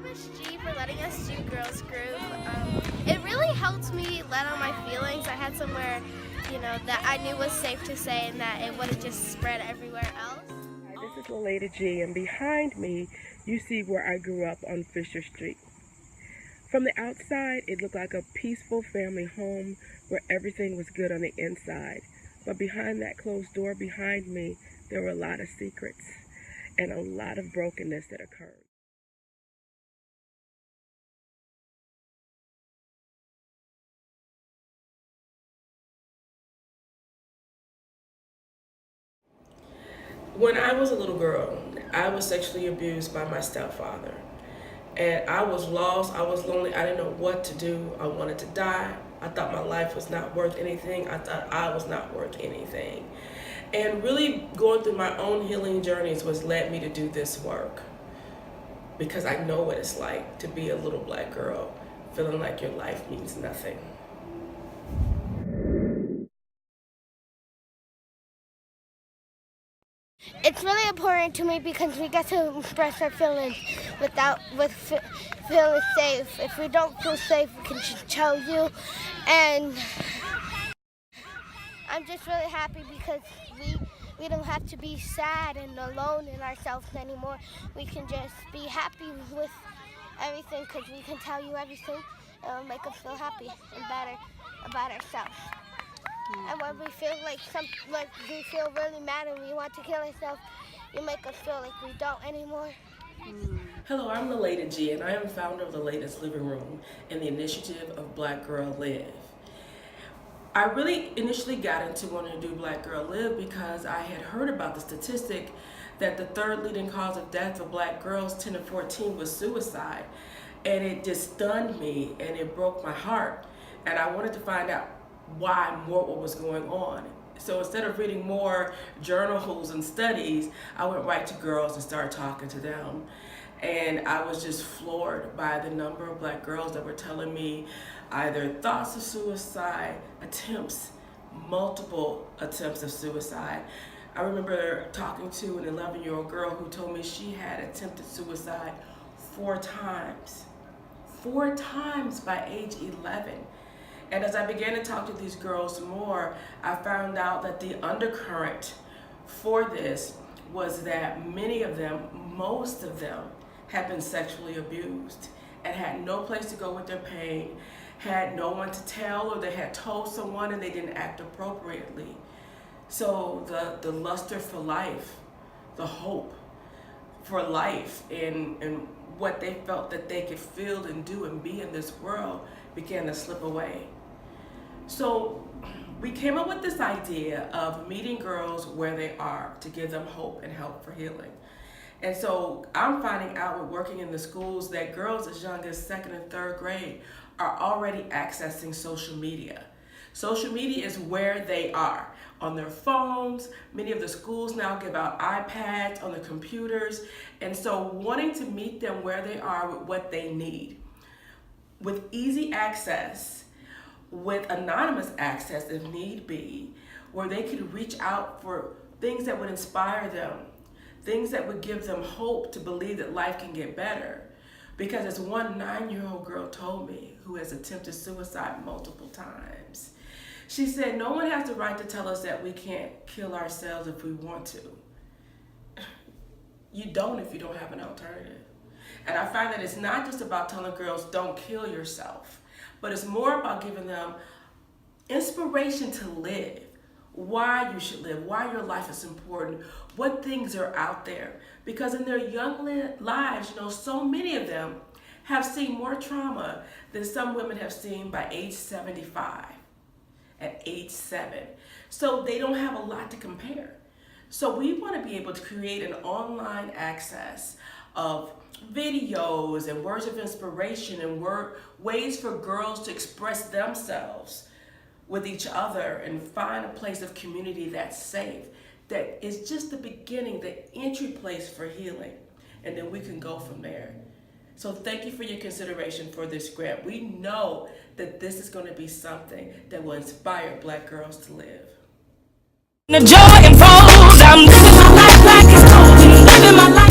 Miss G for letting us do girls group. It really helped me let out my feelings. I had somewhere, that I knew was safe to say and that it wouldn't just spread everywhere else. Hi, this is Lolita G, and behind me you see where I grew up on Fisher Street. From the outside, it looked like a peaceful family home where everything was good on the inside. But behind that closed door behind me, there were a lot of secrets and a lot of brokenness that occurred. When I was a little girl, I was sexually abused by my stepfather. And I was lost, I was lonely, I didn't know what to do. I wanted to die. I thought my life was not worth anything. I thought I was not worth anything. And really going through my own healing journeys was led me to do this work. Because I know what it's like to be a little black girl feeling like your life means nothing. It's really important to me because we get to express our feelings with feeling safe. If we don't feel safe, we can just tell you. And I'm just really happy because we don't have to be sad and alone in ourselves anymore. We can just be happy with everything because we can tell you everything. It'll make us feel happy and better about ourselves. And when we feel like we feel really mad and we want to kill ourselves, you make us feel like we don't anymore. Hello, I'm Lolita G, and I am founder of the Latest Living Room and the initiative of Black Girl Live. I really initially got into wanting to do Black Girl Live because I had heard about the statistic that the third leading cause of death for black girls 10 to 14 was suicide. And it just stunned me and it broke my heart. And I wanted to find out what was going on. So instead of reading more journals and studies, I went right to girls and started talking to them. And I was just floored by the number of black girls that were telling me either thoughts of suicide, attempts, multiple attempts of suicide. I remember talking to an 11-year-old girl who told me she had attempted suicide 4 times. 4 times by age 11. And as I began to talk to these girls more, I found out that the undercurrent for this was that many of them, most of them, had been sexually abused and had no place to go with their pain, had no one to tell, or they had told someone and they didn't act appropriately. So the luster for life, the hope for life, and what they felt that they could feel and do and be in this world began to slip away. So we came up with this idea of meeting girls where they are to give them hope and help for healing. And so I'm finding out with working in the schools that girls as young as 2nd and 3rd grade are already accessing social media. Social media is where they are, on their phones. Many of the schools now give out iPads on their computers. And so wanting to meet them where they are with what they need. With easy access, with anonymous access if need be, where they could reach out for things that would inspire them, things that would give them hope to believe that life can get better. Because as one 9-year-old girl told me, who has attempted suicide multiple times, she said, no one has the right to tell us that we can't kill ourselves if we want to. You don't if you don't have an alternative. And I find that it's not just about telling girls don't kill yourself, but it's more about giving them inspiration to live, why you should live, why your life is important, what things are out there. Because in their young lives, so many of them have seen more trauma than some women have seen by age 75, at age 7. So they don't have a lot to compare. So we want to be able to create an online access of videos and words of inspiration and ways for girls to express themselves with each other and find a place of community that's safe, that is just the beginning, the entry place for healing, and then we can go from there. So thank you for your consideration for this grant. We know that this is going to be something that will inspire black girls to live. The joy unfolds. I'm living my life like it's golden, living my life.